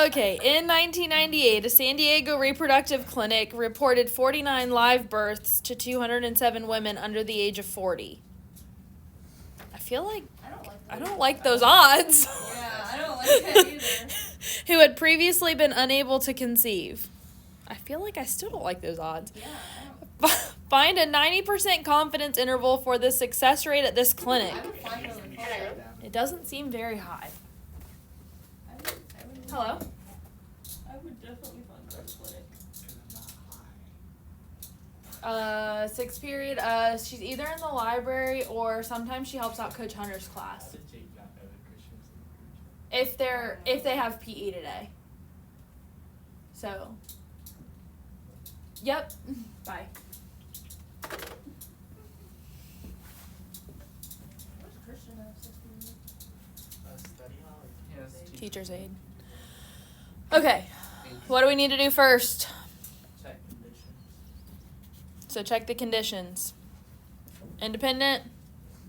Okay, in 1998, a San Diego reproductive clinic reported 49 live births to 207 women under the age of 40. I feel like I don't like those odds. Yeah, I don't like that either. Who had previously been unable to conceive. I feel like I still don't like those odds. Yeah, I don't. Find a 90% confidence interval for the success rate at this clinic. I would find those in college. It doesn't seem very high. I would Hello? I would definitely find those clinic. Sixth period. She's either in the library or sometimes she helps out Coach Hunter's class. If they have PE today. So. Yep. Bye. Where's Christian at 16? Study hall? Yes. Teacher's aide. Okay. What do we need to do first? Check conditions. So check the conditions. Independent,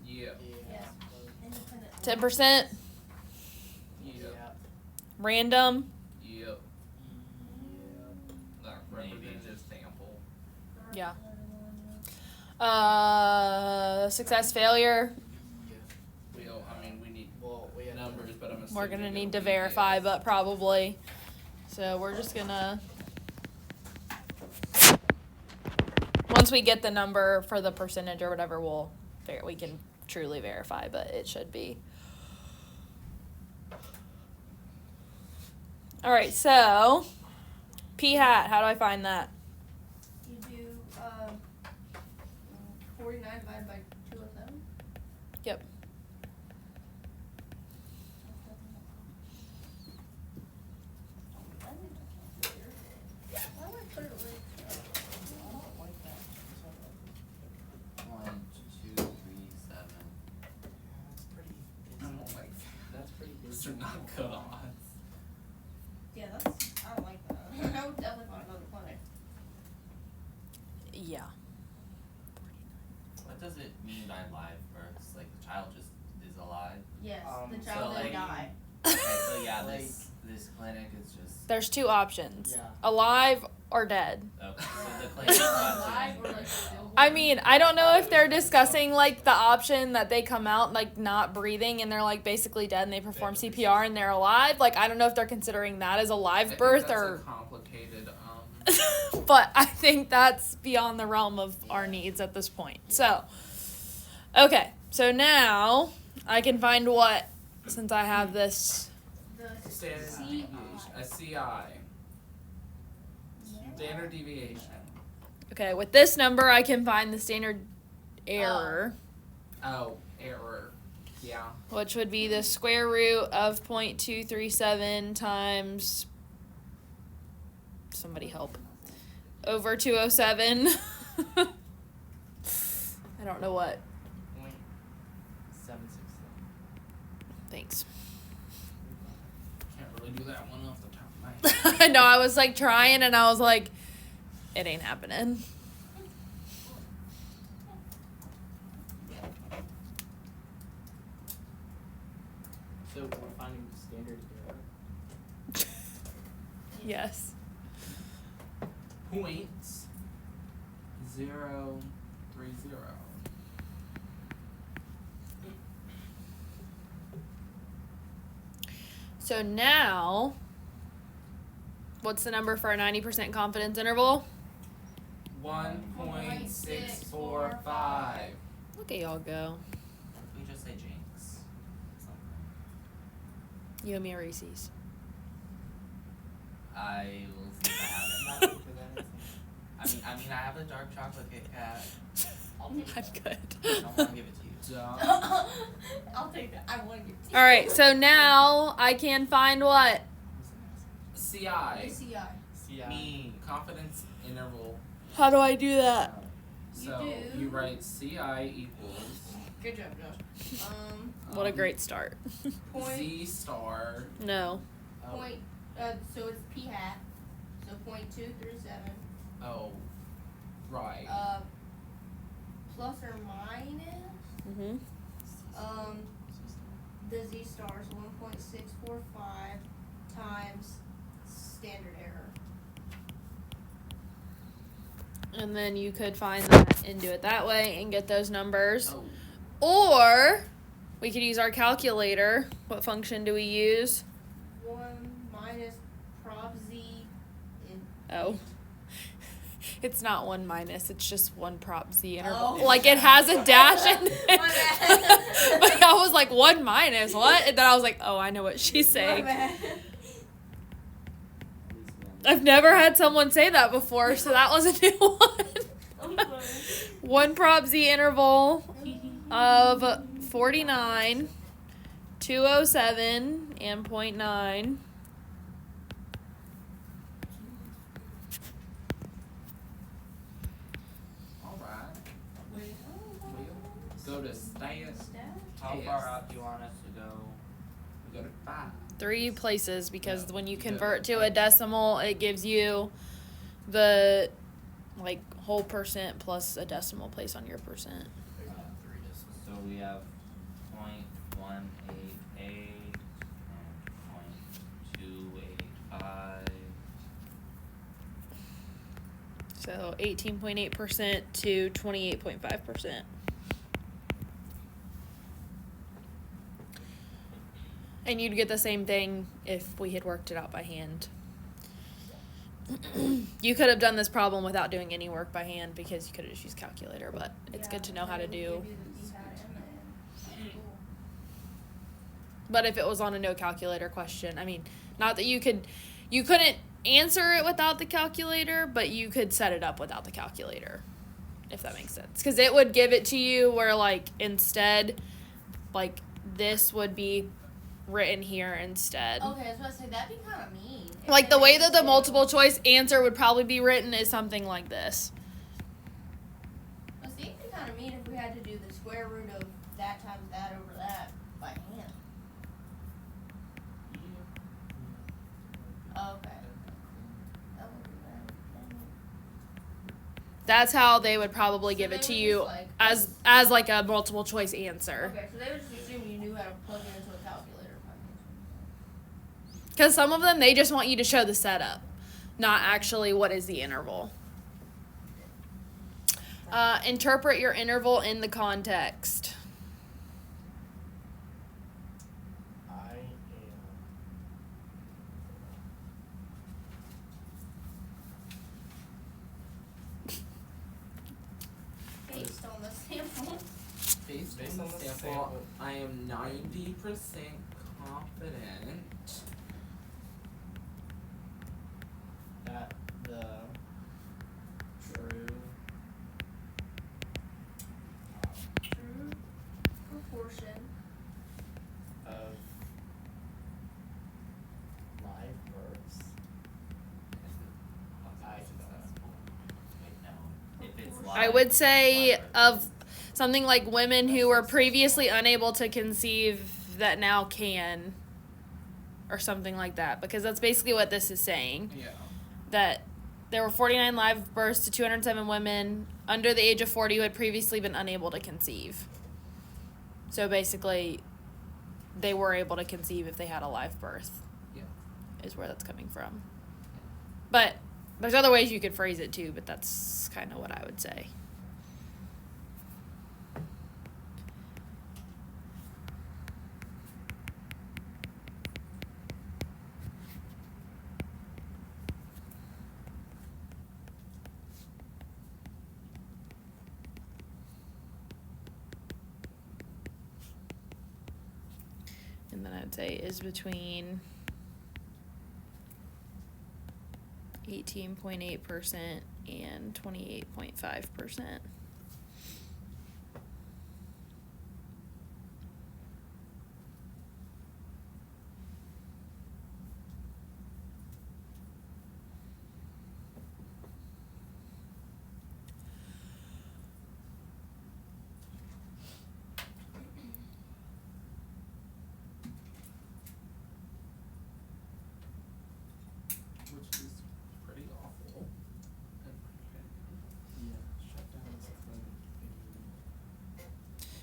Yeah. Yes. Independent. 10%, Yep. random, Yep. Like representative sample. yeah. Success, failure. Well, I mean, we need numbers, but I'm assuming We're gonna need to it'll be verify, yes. but probably. So we're just gonna. Once we get the number for the percentage or whatever, we can truly verify, but it should be. All right, so P hat. How do I find that? You do 49 divided by 207. Yep. Why would I put it like 1, 2, 3, 7. I don't like That's pretty good. those are not good odds. Yeah, I don't like that. I would definitely find another clinic. Yeah. What does it mean by live births? Like the child just is alive? Yes, the so child like- did die. Okay, so yeah, Like- this clinic is just There's two options: Yeah. alive or dead. okay. So the clinic is not Alive doing or like stillborn. I mean, I don't know if they're discussing like the option that they come out like not breathing and they're like basically dead and they perform CPR and they're alive. Like I don't know if they're considering that as a I live think birth that's or. a complicated. But I think that's beyond the realm of our needs at this point. So, okay. So now I can find what, since I have this. The Standard CI. deviation. A CI. Standard deviation. Okay, with this number I can find the standard error, Oh, error. Yeah. which would be the square root of 0.237 times. Somebody help. Over 207. I don't know what. 767. Thanks. Can't really do that one off the top of my head. I know, I was like trying and I was like, it ain't happening. So we're finding the standard error. Yes. Points. 0, 3, 0. So now, what's the number for a 90% confidence interval? 1.645. Look at y'all go. We just say jinx. Something. You and me are Reese's. I will see if I have Not it. good for that. I mean, I have a dark chocolate Kit Kat. I'm good. I don't want to give it to you. Duh. I'll take that. I want to give it to you. All right, so now I can find what? CI. CI. CI. Me. Confidence interval. How do I do that? So do. you write CI equals Good job, Josh. What a great start. Point. Z star. No. Point. So it's P hat. So 0.237. Oh, right. Plus or minus. Mm-hmm. The Z star is 1.645 times standard error. And then you could find that and do it that way and get those numbers. Oh. Or we could use our calculator. What function do we use? 1 minus prob z in Oh. It's not 1 minus, it's just 1 prop z interval. Oh. Like it has a dash in it. My bad. But I was like, 1 minus, what? And then I was like, oh, I know what she's My saying. bad. At least one. I've never had someone say that before, so that was a new one. I'm sorry. 1 prop z interval of 49, 207, and 0.9. Alright. Wait, We'll go to stats. How Yes. far out do you want us to go? We go to 5. 3 places because Yeah, when you you convert got- to a decimal, it gives you the like whole percent plus a decimal place on your percent. So we have 0.188 and 0.285. So 18.8% to 28.5%. And you'd get the same thing if we had worked it out by hand. You could have done this problem without doing any work by hand because you could have just used calculator, but it's good to know how to do. But if it was on a no calculator question, I mean, not that you couldn't answer it without the calculator, but you could set it up without the calculator, if that makes sense. Because it would give it to you where, like, instead, like, this would be written here instead. Okay, I was about to say that'd be kind of mean. if Like, they the way made that it the so- multiple choice answer would probably be written is something like this. But see, it'd be kind of mean if we had to do the square root of that times that over that by hand. Oh, okay. That would be bad. That's how they would probably So give they it to would you just, like- as like a multiple choice answer. Okay, so they would just assume you knew how to plug it into a calculator. Because some of them, they just want you to show the setup, not actually what is the interval. Interpret your interval in the context. I am. Based on the sample. Based Based on on the the sample, sample. I am 90% confident. That the true True proportion of live births. Wait, no. If it's I I live- would say live birth. of something like women who were previously unable to conceive that now can, or something like that, because that's basically what this is saying. Yeah. That there were 49 live births to 207 women under the age of 40 who had previously been unable to conceive. So basically, they were able to conceive if they had a live birth. Yeah. Is where that's coming from. But there's other ways you could phrase it too, but that's kind of what I would say. And then I'd say is between 18.8% and 28.5%. Which is pretty awful. in my opinion. yeah shut down this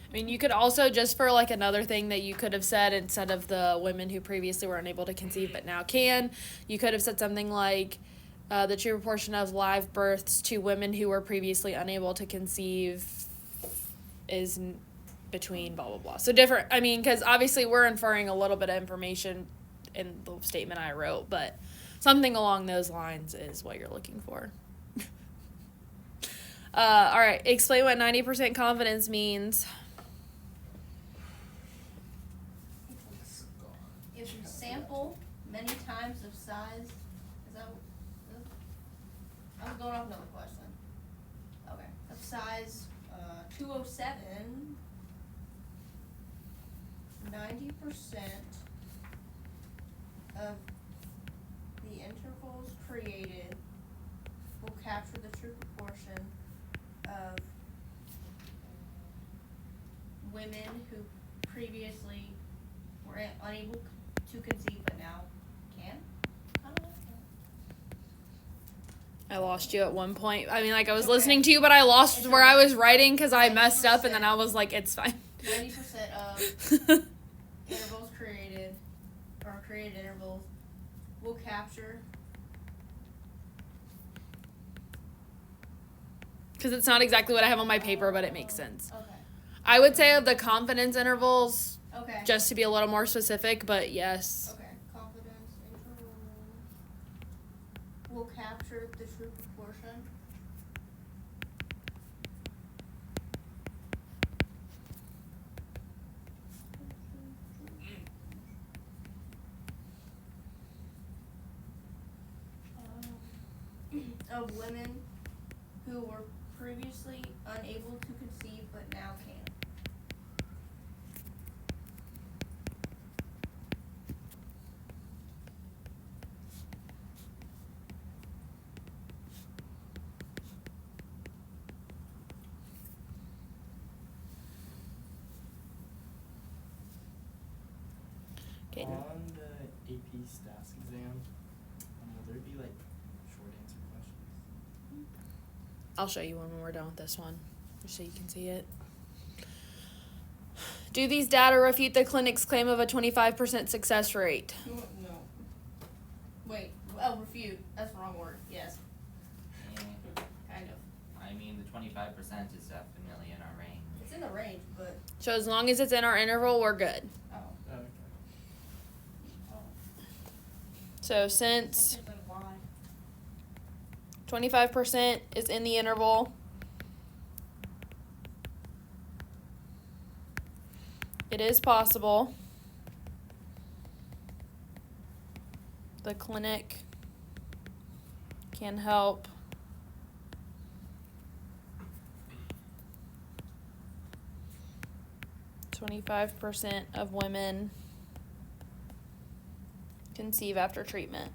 I mean, you could also, just for like another thing that you could have said instead of the women who previously were unable to conceive but now can, you could have said something like the true proportion of live births to women who were previously unable to conceive is between blah, blah, blah. So different, I mean, because obviously we're inferring a little bit of information in the statement I wrote, but something along those lines is what you're looking for. All right, explain what 90% confidence means. If you sample many times of size, is that I was going off another question. Okay, of size 207, 90% of the intervals created will capture the true proportion of women who previously were unable to conceive but now can? I don't know. I lost you at one point. I mean, like, I was Okay. listening to you, but I lost It's where I okay. was writing because I messed up, and then I was like, it's fine. 90% of intervals created, or created intervals, will capture. Because it's not exactly what I have on my paper, but it makes sense. Okay. I would say of the confidence intervals, Okay. just to be a little more specific, but yes. Okay. Confidence interval will capture the true proportion. Of women who were previously unable to conceive but now can. Okay. On the AP Stats exam, will there be like short answer questions? I'll show you when we're done with this one, just so you can see it. Do these data refute the clinic's claim of a 25% success rate? No. Wait. Oh, refute. That's the wrong word. Yes. Kind of. I mean, the 25% is definitely in our range. It's in the range, but So as long as it's in our interval, we're good. oh. Okay. So since Something like why? 25% is in the interval, it is possible the clinic can help .25% of women conceive after treatment.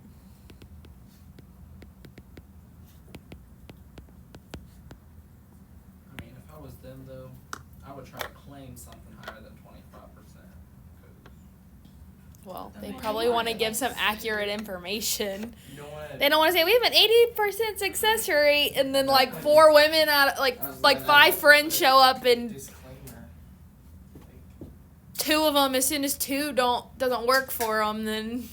I mean, if I was them though, I would try to claim something higher than 25%. Well, Then they they probably can want to find give it. some accurate information. You don't want to. They don't want to say we have an 80% success rate, and then like 4 women out, like 5 friends show up, and Disclaimer. Like, 2 of them, as soon as 2 doesn't work for them, then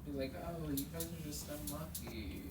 Be like, oh, you guys are just unlucky.